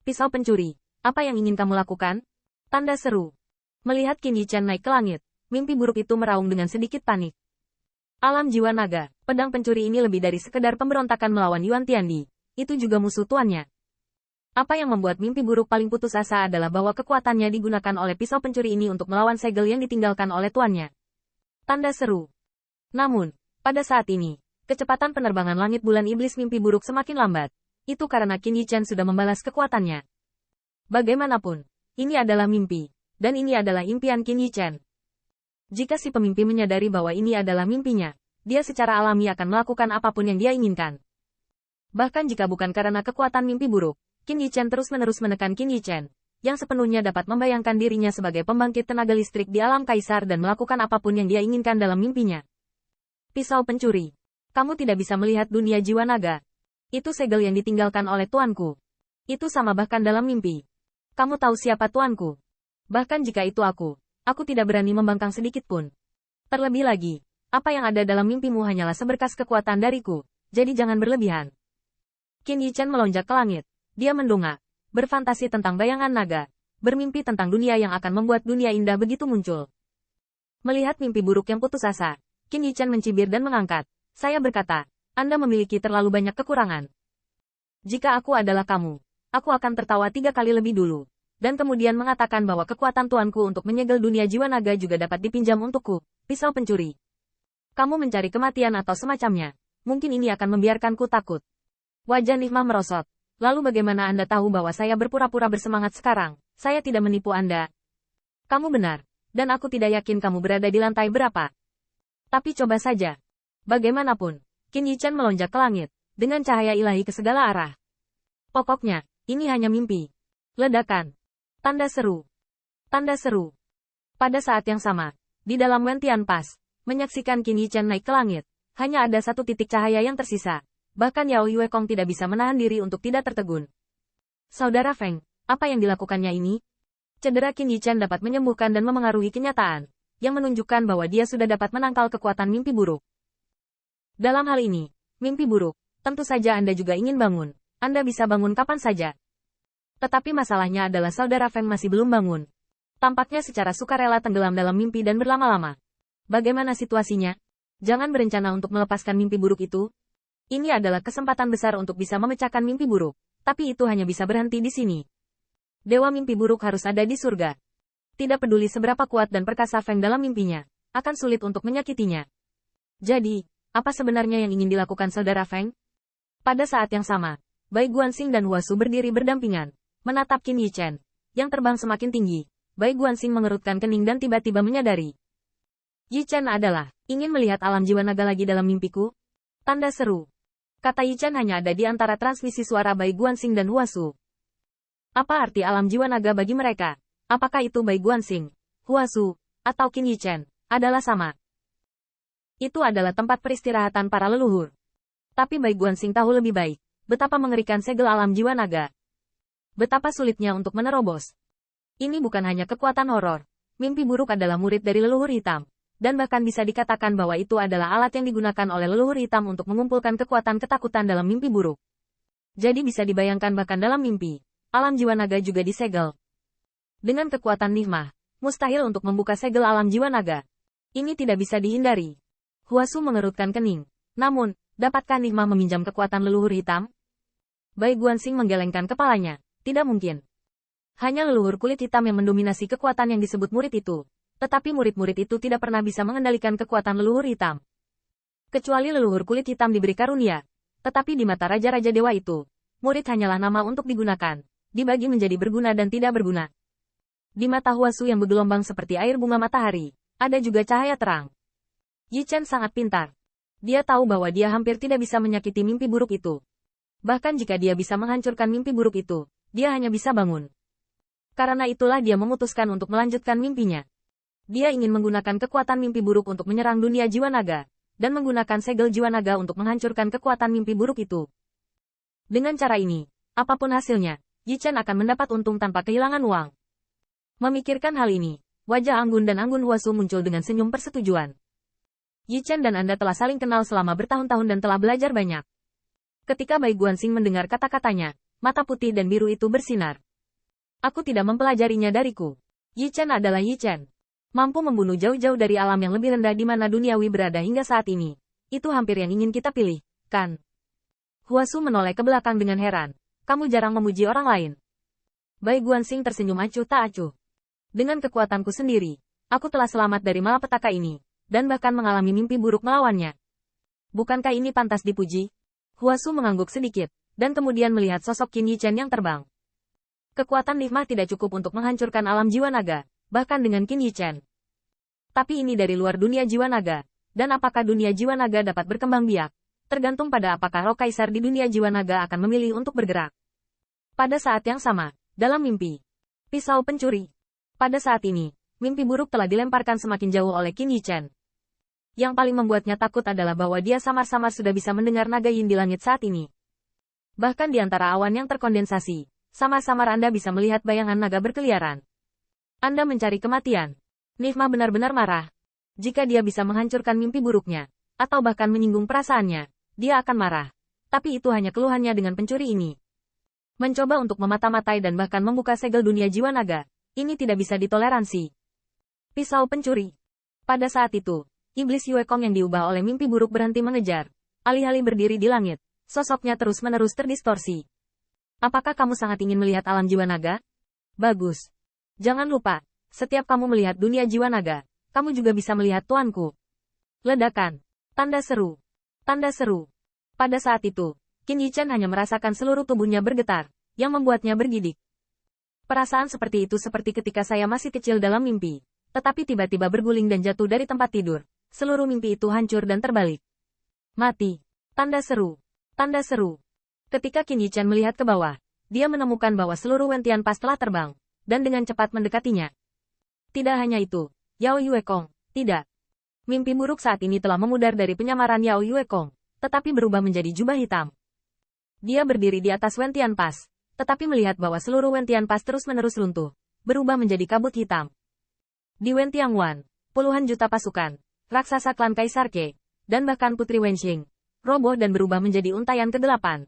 Pisau pencuri, apa yang ingin kamu lakukan? Tanda seru. Melihat Qin Yichan naik ke langit, mimpi buruk itu meraung dengan sedikit panik. Alam jiwa naga, pedang pencuri ini lebih dari sekedar pemberontakan melawan Yuan Tiandi. Itu juga musuh tuannya. Apa yang membuat mimpi buruk paling putus asa adalah bahwa kekuatannya digunakan oleh pisau pencuri ini untuk melawan segel yang ditinggalkan oleh tuannya. Tanda seru. Namun, pada saat ini, kecepatan penerbangan langit bulan iblis mimpi buruk semakin lambat. Itu karena Qin Yichan sudah membalas kekuatannya. Bagaimanapun, ini adalah mimpi, dan ini adalah impian Qin Yichan. Jika si pemimpi menyadari bahwa ini adalah mimpinya, dia secara alami akan melakukan apapun yang dia inginkan. Bahkan jika bukan karena kekuatan mimpi buruk, Qin Yichan terus-menerus menekan Qin Yichan, yang sepenuhnya dapat membayangkan dirinya sebagai pembangkit tenaga listrik di alam kaisar dan melakukan apapun yang dia inginkan dalam mimpinya. Pisau pencuri. Kamu tidak bisa melihat dunia jiwa naga. Itu segel yang ditinggalkan oleh tuanku. Itu sama bahkan dalam mimpi. Kamu tahu siapa tuanku? Bahkan jika itu aku tidak berani membangkang sedikit pun. Terlebih lagi, apa yang ada dalam mimpimu hanyalah seberkas kekuatan dariku, jadi jangan berlebihan. Qin Yichan melonjak ke langit. Dia mendongak, berfantasi tentang bayangan naga, bermimpi tentang dunia yang akan membuat dunia indah begitu muncul. Melihat mimpi buruk yang putus asa, Qin Yichan mencibir dan mengangkat. Saya berkata, Anda memiliki terlalu banyak kekurangan. Jika aku adalah kamu, aku akan tertawa 3 kali lebih dulu, dan kemudian mengatakan bahwa kekuatan tuanku untuk menyegel dunia jiwa naga juga dapat dipinjam untukku, pisau pencuri. Kamu mencari kematian atau semacamnya, mungkin ini akan membiarkanku takut. Wajah Nihmah merosot. Lalu bagaimana Anda tahu bahwa saya berpura-pura bersemangat sekarang? Saya tidak menipu Anda. Kamu benar, dan aku tidak yakin kamu berada di lantai berapa. Tapi coba saja. Bagaimanapun, Qin Yichan melonjak ke langit, dengan cahaya ilahi ke segala arah. Pokoknya, ini hanya mimpi. Ledakan. Tanda seru. Tanda seru. Pada saat yang sama, di dalam Wentian Pass, menyaksikan Qin Yichan naik ke langit, hanya ada satu titik cahaya yang tersisa. Bahkan Yao Yue Kong tidak bisa menahan diri untuk tidak tertegun. Saudara Feng, apa yang dilakukannya ini? Cedera Qin Yichan dapat menyembuhkan dan memengaruhi kenyataan, yang menunjukkan bahwa dia sudah dapat menangkal kekuatan mimpi buruk. Dalam hal ini, mimpi buruk, tentu saja Anda juga ingin bangun. Anda bisa bangun kapan saja. Tetapi masalahnya adalah saudara Feng masih belum bangun. Tampaknya secara sukarela tenggelam dalam mimpi dan berlama-lama. Bagaimana situasinya? Jangan berencana untuk melepaskan mimpi buruk itu. Ini adalah kesempatan besar untuk bisa memecahkan mimpi buruk, tapi itu hanya bisa berhenti di sini. Dewa mimpi buruk harus ada di surga. Tidak peduli seberapa kuat dan perkasa Feng dalam mimpinya, akan sulit untuk menyakitinya. Jadi, apa sebenarnya yang ingin dilakukan saudara Feng? Pada saat yang sama, Bai Guanxing dan Huasu berdiri berdampingan, menatap Qin Yichan, yang terbang semakin tinggi. Bai Guanxing mengerutkan kening dan tiba-tiba menyadari. Yichan adalah, ingin melihat alam jiwa naga lagi dalam mimpiku? Tanda seru. Kata Yichan hanya ada di antara transmisi suara Bai Guanxing dan Huasu. Apa arti alam jiwa naga bagi mereka? Apakah itu Bai Guanxing, Huasu, atau Qin Yichan, adalah sama? Itu adalah tempat peristirahatan para leluhur. Tapi Bai Guanxing tahu lebih baik, betapa mengerikan segel alam jiwa naga. Betapa sulitnya untuk menerobos. Ini bukan hanya kekuatan horor. Mimpi buruk adalah murid dari leluhur hitam. Dan bahkan bisa dikatakan bahwa itu adalah alat yang digunakan oleh leluhur hitam untuk mengumpulkan kekuatan ketakutan dalam mimpi buruk. Jadi bisa dibayangkan bahkan dalam mimpi, alam jiwa naga juga disegel. Dengan kekuatan Nihmah, mustahil untuk membuka segel alam jiwa naga. Ini tidak bisa dihindari. Huasu mengerutkan kening. Namun, dapatkah Nihmah meminjam kekuatan leluhur hitam? Bai Guanxing menggelengkan kepalanya. Tidak mungkin. Hanya leluhur kulit hitam yang mendominasi kekuatan yang disebut murid itu. Tetapi murid-murid itu tidak pernah bisa mengendalikan kekuatan leluhur hitam. Kecuali leluhur kulit hitam diberi karunia. Tetapi di mata raja-raja dewa itu, murid hanyalah nama untuk digunakan. Dibagi menjadi berguna dan tidak berguna. Di mata Huasu yang bergelombang seperti air bunga matahari, ada juga cahaya terang. Yichan sangat pintar. Dia tahu bahwa dia hampir tidak bisa menyakiti mimpi buruk itu. Bahkan jika dia bisa menghancurkan mimpi buruk itu, dia hanya bisa bangun. Karena itulah dia memutuskan untuk melanjutkan mimpinya. Dia ingin menggunakan kekuatan mimpi buruk untuk menyerang dunia jiwa naga, dan menggunakan segel jiwa naga untuk menghancurkan kekuatan mimpi buruk itu. Dengan cara ini, apapun hasilnya, Yichan akan mendapat untung tanpa kehilangan uang. Memikirkan hal ini, wajah Anggun dan Anggun Huasu muncul dengan senyum persetujuan. Yichan dan Anda telah saling kenal selama bertahun-tahun dan telah belajar banyak. Ketika Bai Guanxing mendengar kata-katanya, mata putih dan biru itu bersinar. Aku tidak mempelajarinya dariku. Yi Chen adalah Yi Chen. Mampu membunuh jauh-jauh dari alam yang lebih rendah di mana duniawi berada hingga saat ini. Itu hampir yang ingin kita pilih, kan? Huasu menoleh ke belakang dengan heran. Kamu jarang memuji orang lain. Bai Guanxing tersenyum acuh tak acuh. Dengan kekuatanku sendiri, aku telah selamat dari malapetaka ini, dan bahkan mengalami mimpi buruk melawannya. Bukankah ini pantas dipuji? Huasu mengangguk sedikit, dan kemudian melihat sosok Qin Yi Chen yang terbang. Kekuatan nikmah tidak cukup untuk menghancurkan alam jiwa naga, bahkan dengan Qin Yi Chen. Tapi ini dari luar dunia jiwa naga, dan apakah dunia jiwa naga dapat berkembang biak, tergantung pada apakah Roh Kaisar di dunia jiwa naga akan memilih untuk bergerak. Pada saat yang sama, dalam mimpi, pisau pencuri. Pada saat ini, mimpi buruk telah dilemparkan semakin jauh oleh Qin Yi Chen. Yang paling membuatnya takut adalah bahwa dia samar-samar sudah bisa mendengar naga yin di langit saat ini. Bahkan di antara awan yang terkondensasi, samar-samar Anda bisa melihat bayangan naga berkeliaran. Anda mencari kematian. Nifma benar-benar marah. Jika dia bisa menghancurkan mimpi buruknya, atau bahkan menyinggung perasaannya, dia akan marah. Tapi itu hanya keluhannya dengan pencuri ini. Mencoba untuk memata-matai dan bahkan membuka segel dunia jiwa naga, ini tidak bisa ditoleransi. Pisau pencuri. Pada saat itu, iblis Yue Kong yang diubah oleh mimpi buruk berhenti mengejar. Alih-alih berdiri di langit, sosoknya terus-menerus terdistorsi. Apakah kamu sangat ingin melihat alam jiwa naga? Bagus. Jangan lupa, setiap kamu melihat dunia jiwa naga, kamu juga bisa melihat tuanku. Ledakan. Tanda seru. Tanda seru. Pada saat itu, Qin Yi Chen hanya merasakan seluruh tubuhnya bergetar, yang membuatnya bergidik. Perasaan seperti itu seperti ketika saya masih kecil dalam mimpi, tetapi tiba-tiba berguling dan jatuh dari tempat tidur. Seluruh mimpi itu hancur dan terbalik. Mati. Tanda seru. Tanda seru. Ketika Qin Yi Chen melihat ke bawah, dia menemukan bahwa seluruh Wentian Pas telah terbang, dan dengan cepat mendekatinya. Tidak hanya itu, Yao Yue Kong, tidak. Mimpi buruk saat ini telah memudar dari penyamaran Yao Yue Kong, tetapi berubah menjadi jubah hitam. Dia berdiri di atas Wentian Pas, tetapi melihat bahwa seluruh Wentian Pas terus-menerus runtuh, berubah menjadi kabut hitam. Di Wentiangwan, puluhan juta pasukan, raksasa klan Kaisar Ke, dan bahkan Putri Wenxing, roboh dan berubah menjadi untayan ke-8.